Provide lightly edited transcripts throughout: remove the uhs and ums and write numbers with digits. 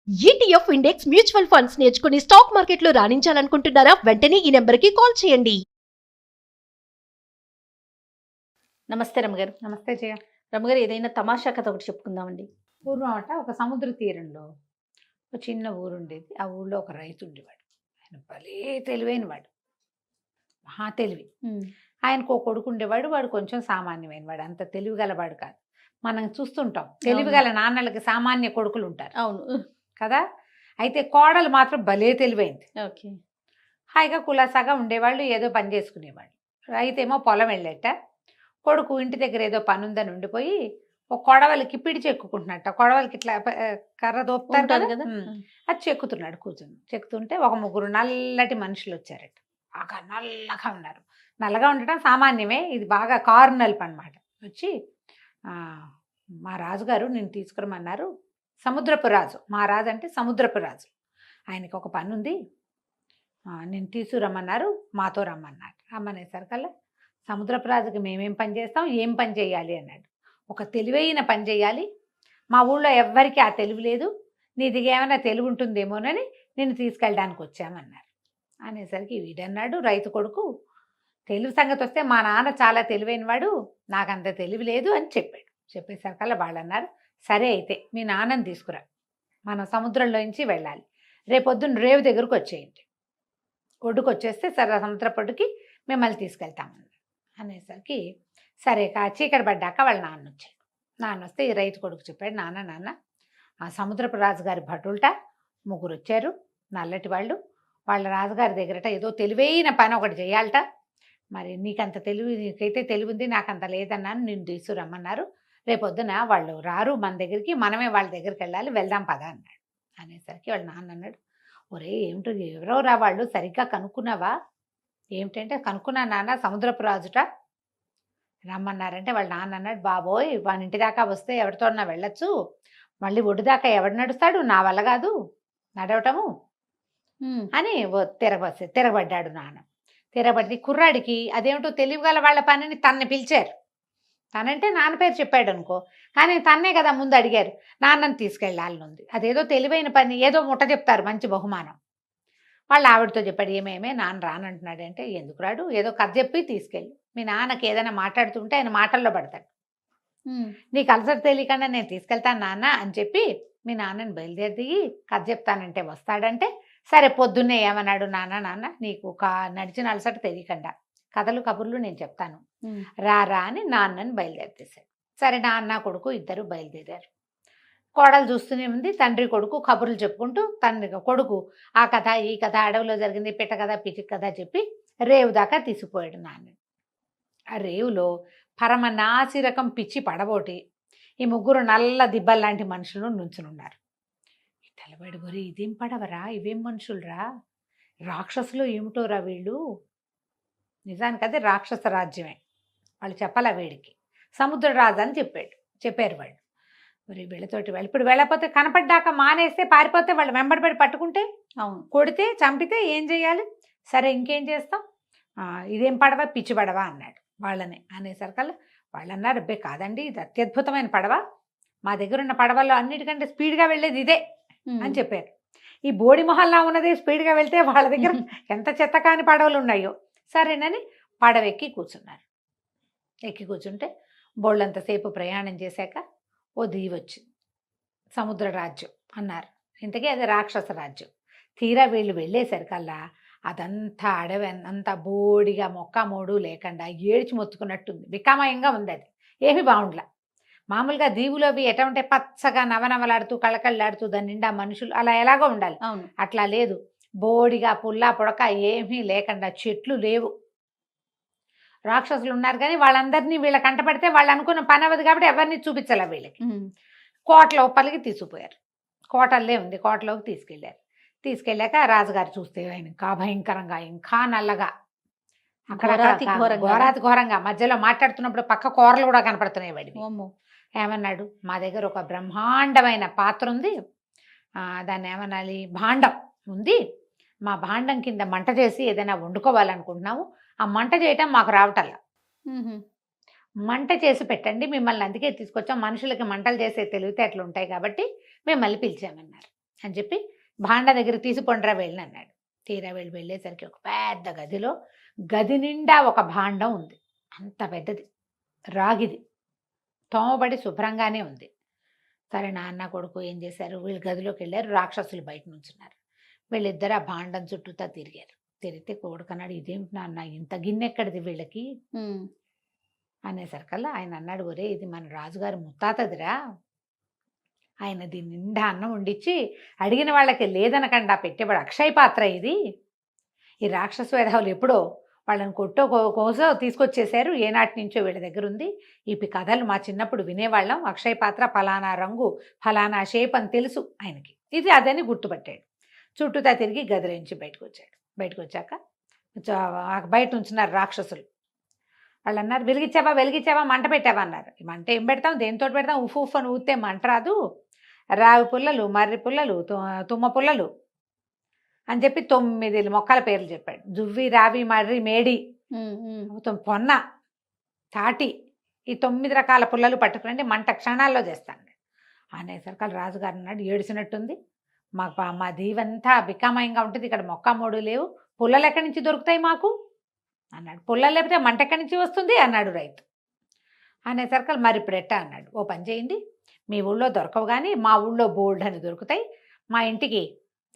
ETF index mutual funds నేర్చుకుని stock మార్కెట్లో రాణించాలనుకుంటున్నారా? వెంటనే ఈ నెంబర్కి కాల్ చేయండి. నమస్తే రమ్మగారు. నమస్తే జయ. రమ్మగారు, ఏదైనా తమాషా కథ ఒకటి చెప్పుకుందామండి. పూర్వం ఒక సముద్ర తీరంలో ఒక చిన్న ఊరుండేది. ఆ ఊళ్ళో ఒక రైతు ఉండేవాడు. ఆయన భలే తెలివైన వాడు, మహా తెలివి. ఆయనకు ఒక కొడుకు ఉండేవాడు. వాడు కొంచెం సామాన్యమైన వాడు, అంత తెలివి గలవాడు కాదు. మనం చూస్తుంటాం తెలివి గల నాన్నలకి సామాన్య కొడుకులు ఉంటారు. అవును కదా. అయితే కోడలు మాత్రం భలే తెలివైంది. ఓకే. హాయిగా కులాసాగా ఉండేవాళ్ళు, ఏదో పని చేసుకునేవాళ్ళు. రైతు ఏమో పొలం వెళ్ళేట, కొడుకు ఇంటి దగ్గర ఏదో పని ఉందని ఉండిపోయి ఒక కొడవలికి పిడి చెక్కుకుంటున్నట్ట. కొడవలికి ఇట్లా కర్ర దోపుతారు కదా, అది చెక్కుతున్నాడు. కూర్చొని చెక్కుతుంటే ఒక ముగ్గురు నల్లటి మనుషులు వచ్చారట. బాగా నల్లగా ఉన్నారు. నల్లగా ఉండటం సామాన్యమే, ఇది బాగా కారు నలుపు అనమాట. వచ్చి మా రాజుగారు నేను తీసుకురమన్నారు. సముద్రపు రాజు, మా రాజు అంటే సముద్రపు రాజు. ఆయనకి ఒక పని ఉంది, నేను తీసుకురమ్మన్నారు, మాతో రమ్మన్నారు. రమ్మనేసరికల్లా సముద్రపు రాజుకి మేమేం పని చేస్తాం, ఏం పని చేయాలి అన్నాడు. ఒక తెలివైన పని చేయాలి, మా ఊళ్ళో ఎవ్వరికీ ఆ తెలివి లేదు, నీది ఏమైనా తెలివి ఉంటుందేమోనని నేను తీసుకెళ్ళడానికి వచ్చామన్నారు. అనేసరికి వీడన్నాడు, రైతు కొడుకు, తెలివి సంగతి వస్తే మా నాన్న చాలా తెలివైన వాడు, నాకంత తెలివి లేదు అని చెప్పాడు. చెప్పేసరికల్లా వాళ్ళు అన్నారు, సరే అయితే మీ నాన్నని తీసుకురా, మనం సముద్రంలోంచి వెళ్ళాలి, రేపొద్దున రేవు దగ్గరకు వచ్చేయండి, ఒడ్డుకు వచ్చేస్తే సరే సముద్రపొడ్డుకి మిమ్మల్ని తీసుకెళ్తామన్నారు. అనేసరికి సరే చీకటి పడ్డాక వాళ్ళ నాన్న వచ్చాడు. నాన్న వస్తే ఈ రైతు కొడుకు చెప్పాడు, నాన్న ఆ సముద్రపు రాజుగారి భటులట ముగ్గురు వచ్చారు, నల్లటి వాళ్ళు. వాళ్ళ రాజుగారి దగ్గరట ఏదో తెలివైన పని ఒకటి చేయాలట. మరి నీకంత తెలివి, నీకైతే తెలివి ఉంది, నాకంత లేదన్నాను, నిన్ను తీసుకురమ్మన్నారు. రేపొద్దున వాళ్ళు రారు మన దగ్గరికి, మనమే వాళ్ళ దగ్గరికి వెళ్ళాలి, వెళ్దాం పద అన్నాడు. అనేసరికి వాళ్ళ నాన్న అన్నాడు, ఒరే ఏమిటో ఎవరో రా వాళ్ళు, సరిగ్గా కనుక్కున్నావా? ఏమిటంటే కనుక్కున్నా నాన్న, సముద్రపు రాజుట రమ్మన్నారంటే వాళ్ళ నాన్న అన్నాడు, బాబోయ్ వాని ఇంటి దాకా వస్తే ఎవరితోన్నా వెళ్ళొచ్చు, మళ్ళీ ఒడ్డు దాకా ఎవడు నడుస్తాడు, నా వల్ల కాదు నడవటము అని తిరగబడ్డాడు నాన్న. తిరగబడి కుర్రాడికి అదేమిటో తెలివిగల వాళ్ళ పనిని తనని పిలిచారు. తనంటే నాన్న పేరు చెప్పాడు అనుకో, కానీ తన్నే కదా ముందు అడిగారు, నాన్నని తీసుకెళ్ళాలని ఉంది. అదేదో తెలివైన పని, ఏదో ముట్ట చెప్తారు మంచి బహుమానం. వాళ్ళ ఆవిడతో చెప్పాడు, ఏమేమే నాన్న రానంటున్నాడు అంటే, ఎందుకు రాడు, ఏదో కథ చెప్పి తీసుకెళ్ళి, మీ నాన్నకి ఏదైనా మాట్లాడుతుంటే ఆయన మాటల్లో పడతాడు, నీకు అలసట తెలియకుండా నేను తీసుకెళ్తాను నాన్న అని చెప్పి మీ నాన్నని బయలుదేరి దిగి కథ చెప్తానంటే వస్తాడంటే, సరే పొద్దున్నే ఏమన్నాడు, నాన్న నీకు నడిచిన అలసట తెలియకుండా కథలు కబుర్లు నేను చెప్తాను, రా అని నాన్నని బయలుదేరితేశాడు. సరే నాన్న కొడుకు ఇద్దరు బయలుదేరారు. కోడలు చూస్తూనే ఉంది, తండ్రి కొడుకు కబుర్లు చెప్పుకుంటూ, తండ్రి కొడుకు ఆ కథ ఈ కథ, అడవిలో జరిగింది పిట్ట కథ పిచ్చి కథ చెప్పి రేవు దాకా తీసుకుపోయాడు నాన్న. ఆ రేవులో పరమ నాసిరకం పిచ్చి పడబోటి ఈ ముగ్గురు నల్ల దిబ్బల్లాంటి మనుషులు నుంచునున్నారు. తలబడి బరి, ఇదేం పడవరా, ఇవేం మనుషులరా, రాక్షసులు ఏమిటోరా వీళ్ళు, నిజానికి అది రాక్షస రాజ్యమే. వాళ్ళు చెప్పాలా వీడికి, సముద్ర రాజు అని చెప్పారు వాళ్ళు. మరి వీళ్ళతోటి ఇప్పుడు వెళ్ళకపోతే, కనపడ్డాక మానేస్తే పారిపోతే, వాళ్ళు వెంబడిపడి పట్టుకుంటే, అవును కొడితే చంపితే ఏం చేయాలి, సరే ఇంకేం చేస్తాం, ఇదేం పడవ పిచ్చి పడవ అన్నాడు వాళ్ళని. అనేసరికల్లా వాళ్ళు అన్నారు, అబ్బే కాదండి ఇది అత్యద్భుతమైన పడవ, మా దగ్గర ఉన్న పడవల్లో అన్నిటికంటే స్పీడ్గా వెళ్ళేది ఇదే అని చెప్పారు. ఈ బోడి మొహల్లా ఉన్నది స్పీడ్గా వెళ్తే వాళ్ళ దగ్గర ఎంత చెత్త కాని పడవలు ఉన్నాయో. సరేనని పడవ ఎక్కి కూర్చున్నారు. ఎక్కి కూర్చుంటే బోళ్ళంతసేపు ప్రయాణం చేశాక ఓ దీవి వచ్చింది. సముద్ర రాజ్యం అన్నారు, ఇంతకీ అది రాక్షస రాజ్యం. తీరా వీళ్ళు వెళ్ళేసరికల్లా అదంతా అడవి, అంతా బోడిగా మొక్క మోడు లేకుండా ఏడ్చి మొత్తుకున్నట్టుంది, వికామయంగా ఉంది. అది ఏమి బాగుండలా. మామూలుగా దీవులోవి ఎట ఉంటే పచ్చగా నవనవలాడుతూ కళకళలాడుతూ దాని నిండా మనుషులు అలా ఎలాగో ఉండాలి, అట్లా లేదు. బోడిగా పుల్లా పొడక ఏమీ లేకుండా, చెట్లు లేవు. రాక్షసులు ఉన్నారు కానీ వాళ్ళందరినీ వీళ్ళ కంటపడితే వాళ్ళు అనుకున్న పని అవ్వదు కాబట్టి ఎవరిని చూపించాల వీళ్ళకి. కోట లోపలికి తీసుకుపోయారు. కోటల్లే ఉంది, కోటలోకి తీసుకెళ్ళాక రాజుగారు చూస్తే ఆయన ఇంకా భయంకరంగా, ఇంకా నల్లగా, అక్కడ ఘోరాతి ఘోరంగా, మధ్యలో మాట్లాడుతున్నప్పుడు పక్క కూరలు కూడా కనపడుతున్నాయి వాడికి. ఏమన్నాడు, మా దగ్గర ఒక బ్రహ్మాండమైన పాత్ర ఉంది, దాన్ని ఏమనాలి, భాండం ఉంది, మా భాండం కింద మంట చేసి ఏదైనా వండుకోవాలనుకుంటున్నాము, ఆ మంట చేయటం మాకు రావటల్లా, మంట చేసి పెట్టండి, మిమ్మల్ని అందుకే తీసుకొచ్చాం, మనుషులకి మంటలు చేసే తెలివితేటలు ఉంటాయి కాబట్టి మిమ్మల్ని పిలిచామన్నారు. అని చెప్పి భాండ దగ్గర తీసిపోండ్రా వెళ్ళి అన్నాడు. తీరా వెళ్ళేసరికి ఒక పెద్ద గదిలో గది నిండా ఒక భాండం ఉంది. అంత పెద్దది, రాగిది, తోమబడి శుభ్రంగానే ఉంది. సరే నాన్న కొడుకు ఏం చేశారు, వీళ్ళు గదిలోకి వెళ్ళారు. రాక్షసులు బయట నుంచున్నారు. వీళ్ళిద్దరు ఆ భాండం చుట్టూతా తిరిగారు. తిరిగితే కొడుకు అన్నాడు, ఇదేమిటి నాన్న ఇంత గిన్నె ఎక్కడిది వీళ్ళకి అనేసరికల్లా ఆయన అన్నాడు, ఒరే ఇది మన రాజుగారి ముత్తాతదిరా, ఆయన దీని నిండా అన్నం వండిచ్చి అడిగిన వాళ్ళకి లేదనకుండా పెట్టేవాడు అక్షయ పాత్ర ఇది. ఈ రాక్షస వేధవులు ఎప్పుడో వాళ్ళని కొట్టో కోసం తీసుకొచ్చేసారు, ఏనాటి నుంచో వీళ్ళ దగ్గర ఉంది. ఈ కథలు మా చిన్నప్పుడు వినేవాళ్ళం, అక్షయ పాత్ర ఫలానా రంగు ఫలానా షేప్ అని తెలుసు ఆయనకి. ఇది అదని గుర్తుపట్టాడు. చుట్టూతా తిరిగి గదిలోంచి బయటకు వచ్చాడు. బయటకు వచ్చాక బయట ఉంచున్నారు రాక్షసులు. వాళ్ళు అన్నారు, వెలిగించావా మంట పెట్టావా అన్నారు. ఈ మంట ఏం పెడతాం, దేనితో పెడతాం, ఉఫ్ ఉఫ్ అని ఊతే మంట రాదు, రావి పుల్లలు, మర్రి పుల్లలు, తుమ్మ పుల్లలు అని చెప్పి 9 మొక్కల పేర్లు చెప్పాడు. జువ్వి, రావి, మర్రి, మేడి, పొన్న, తాటి, ఈ 9 రకాల పుల్లలు పట్టుకురండి, మంట క్షణాల్లో చేస్తాను అనేసరికి రాజుగారు అన్నాడు, ఏడిసినట్టుంది, మా దీవంతా బికామయంగా ఉంటుంది, ఇక్కడ మొక్క మూడు లేవు, పుల్లలు ఎక్కడి నుంచి దొరుకుతాయి మాకు అన్నాడు. పుల్లలు లేకపోతే మంట ఎక్కడి నుంచి వస్తుంది అన్నాడు రైతు. అనేసరికి మరి ఇప్పుడు ఎట్టా అన్నాడు, ఓ పని చేయండి, మీ ఊళ్ళో దొరకవు కానీ మా ఊళ్ళో బోల్డ్ అని దొరుకుతాయి, మా ఇంటికి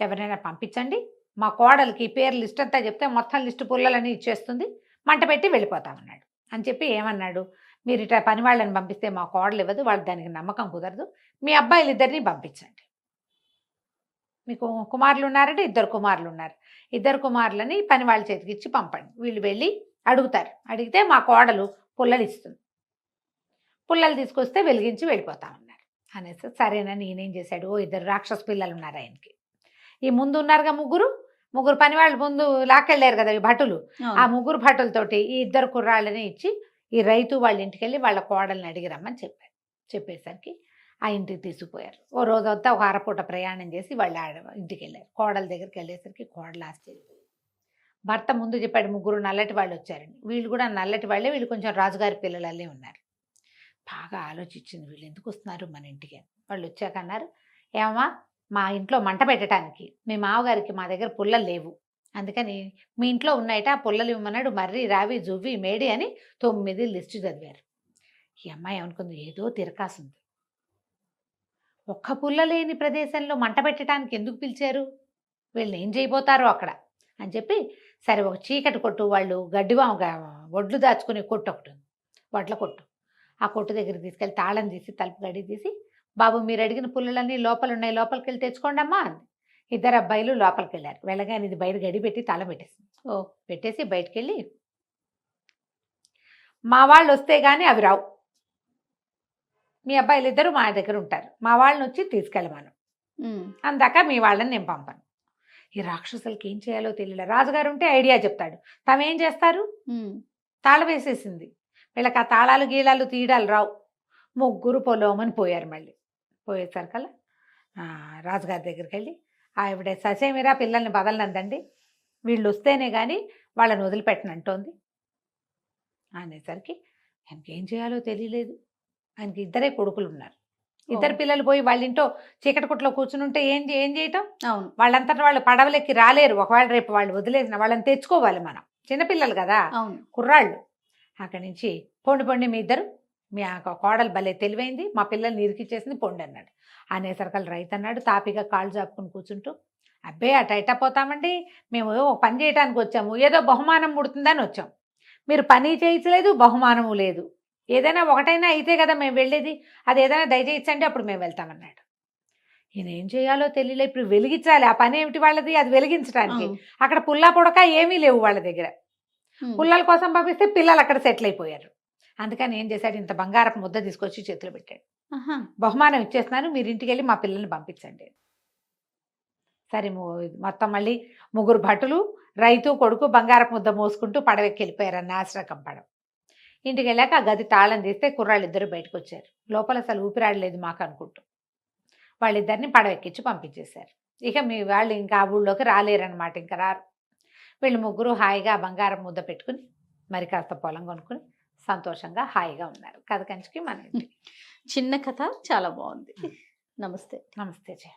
ఎవరైనా పంపించండి, మా కోడలికి పేరు లిస్ట్ అంతా చెప్తే మొత్తం లిస్టు పుల్లలని ఇచ్చేస్తుంది, మంట పెట్టి వెళ్ళిపోతామన్నాడు. అని చెప్పి ఏమన్నాడు, మీరు ఇట్లా పని వాళ్ళని పంపిస్తే మా కోడలు ఇవ్వదు, వాళ్ళు దానికి నమ్మకం కుదరదు, మీ అబ్బాయిలు ఇద్దరిని పంపించండి, మీకు కుమారులు ఉన్నారంటే 2 కుమారులు ఉన్నారు, 2 కుమారులని పని వాళ్ళ చేతికి ఇచ్చి పంపండి, వీళ్ళు వెళ్ళి అడుగుతారు, అడిగితే మా కోడలు పుల్లలు ఇస్తుంది, పుల్లలు తీసుకొస్తే వెలిగించి వెళ్ళిపోతామన్నారు. అనేసి సరేనని ఈయనేం చేశాడు, 2 రాక్షస పిల్లలు ఉన్నారు ఆయనకి, ఈ ముందు ఉన్నారుగా ముగ్గురు పని వాళ్ళు ముందు లాక్కెళ్ళారు కదా ఈ భటులు, ఆ 3 భటులతోటి ఈ 2 కుర్రాళ్ళని ఇచ్చి ఈ రైతు వాళ్ళ ఇంటికి వెళ్ళి వాళ్ళ కోడల్ని అడిగి రమ్మని చెప్పారు. చెప్పేసరికి ఆ ఇంటికి తీసుకుపోయారు. ఓ రోజంతా ఒక అరపూట ప్రయాణం చేసి వాళ్ళ ఇంటికి వెళ్ళారు. కోడల దగ్గరికి వెళ్ళేసరికి కోడలు ఆశ్చర్యపోయింది. భర్త ముందు చెప్పాడు 3 నల్లటి వాళ్ళు వచ్చారని, వీళ్ళు కూడా నల్లటి వాళ్ళే, వీళ్ళు కొంచెం రాజుగారి పిల్లలల్లే ఉన్నారు. బాగా ఆలోచించింది, వీళ్ళు ఎందుకు వస్తున్నారు మన ఇంటికి అని. వాళ్ళు వచ్చాక అన్నారు, ఏమమ్మా మా ఇంట్లో మంట పెట్టడానికి మీ మామగారికి మా దగ్గర పుల్లలు లేవు, అందుకని మీ ఇంట్లో ఉన్నాయట, ఆ పుల్లలు ఇవ్వమన్నాడు, మర్రి, రావి, జువ్వి, మేడి అని 9 లిస్టు చదివారు. ఈ అమ్మాయి ఏమనుకుంది, ఏదో తిరకాసుంది, ఒక్క పుల్ల లేని ప్రదేశంలో మంట పెట్టడానికి ఎందుకు పిలిచారు, వీళ్ళని ఏం చేయబోతారో అక్కడ అని చెప్పి, సరే ఒక చీకటి కొట్టు, వాళ్ళు ఒడ్లు దాచుకునే కొట్టు ఒకటి ఉంది, వడ్ల కొట్టు, ఆ కొట్టు దగ్గరికి తీసుకెళ్ళి తాళం తీసి తలుపు గడి తీసి, బాబు మీరు అడిగిన పుల్లలన్నీ లోపల ఉన్నాయి, లోపలికి వెళ్ళి తెచ్చుకోండి అమ్మా అంది. 2 అబ్బాయిలు లోపలికి వెళ్ళారు. వెళ్ళగానే ఇది బయట గడి పెట్టి తాళం పెట్టేసింది. పెట్టేసి బయటికి వెళ్ళి, మా వాళ్ళు వస్తే కానీ అవి రావు, మీ అబ్బాయిలు 2 మా దగ్గర ఉంటారు, మా వాళ్ళని వచ్చి తీసుకెళ్ళమను, అందాక మీ వాళ్ళని నేను పంపను. ఈ రాక్షసులకి ఏం చేయాలో తెలియలే. రాజుగారు ఉంటే ఐడియా చెప్తాడు, తమేం చేస్తారు, తాళం వేసేసింది, వీళ్ళకి ఆ తాళాలు గీలాలు తీయడాలు రావు. 3 పొలోమని పోయారు. మళ్ళీ పోయేసరికల్లా రాజుగారి దగ్గరికి వెళ్ళి, ఆవిడ ససేమిరా పిల్లల్ని బదలనందండి, వీళ్ళు వస్తేనే కానీ వాళ్ళని వదిలిపెట్టనంటోంది అనేసరికి ఆయనకి ఏం చేయాలో తెలియలేదు. ఆయనకి 2 కొడుకులు ఉన్నారు. 2 పిల్లలు పోయి వాళ్ళ ఇంట్లో చీకటి కొట్లో కూర్చుని ఉంటే ఏం చేయటం, అవును, వాళ్ళంతటా వాళ్ళు పడవలెక్కి రాలేరు. ఒకవేళ రేపు వాళ్ళు వదిలేసిన వాళ్ళని తెచ్చుకోవాలి మనం, చిన్నపిల్లలు కదా, అవును, కుర్రాళ్ళు. అక్కడి నుంచి పొండి మీ ఇద్దరు, మీ కోడలు భలే తెలివైంది, మా పిల్లల్ని ఇరికిచ్చేసింది, పొండి అన్నాడు. అనేసరికల్ రైతు అన్నాడు తాపిగా కాళ్ళు చాపుకుని కూర్చుంటూ, అబ్బే అటైట పోతామండి, మేము ఒక పని చేయడానికి వచ్చాము, ఏదో బహుమానం ముడుతుందని వచ్చాం, మీరు పని చేయించలేదు, బహుమానము లేదు, ఏదైనా ఒకటైనా అయితే కదా మేము వెళ్ళేది, అది ఏదైనా దయచేయించండి అప్పుడు మేము వెళ్తామన్నాడు. ఈయన ఏం చేయాలో తెలియలే, ఇప్పుడు వెలిగించాలి, ఆ పని ఏమిటి వాళ్ళది, అది వెలిగించడానికి. అక్కడ పుల్లా పొడక ఏమీ లేవు వాళ్ళ దగ్గర, పుల్లల కోసం పంపిస్తే పిల్లలు అక్కడ సెటిల్ అయిపోయారు. అందుకని ఏం చేశాడు, ఇంత బంగారపు ముద్ద తీసుకొచ్చి చేతిలో పెట్టాడు, బహుమానం ఇచ్చేస్తున్నాను, మీరు ఇంటికి వెళ్ళి మా పిల్లల్ని పంపించండి. సరే మొత్తం మళ్ళీ 3 భటులు, రైతు, కొడుకు బంగారపు ముద్ద మోసుకుంటూ పడవెక్కి వెళ్ళిపోయారు, నాశరకం పడవ. ఇంటికి వెళ్ళాక ఆ గది తాళం తీస్తే కుర్రాళ్ళు 2 బయటకు వచ్చారు. లోపల అసలు ఊపిరాడలేదు మాకు అనుకుంటూ వాళ్ళిద్దరిని పడవెక్కించి పంపించేశారు. ఇక మీ వాళ్ళు ఇంకా ఆ ఊళ్ళోకి రాలేరనమాట, ఇంకా రారు. వీళ్ళు 3 హాయిగా బంగారం ముద్ద పెట్టుకుని మరి కాస్త పొలం కొనుక్కుని సంతోషంగా హాయిగా ఉన్నారు. కథ కంచికి మన చిన్న కథ చాలా బాగుంది. నమస్తే. నమస్తే జయ.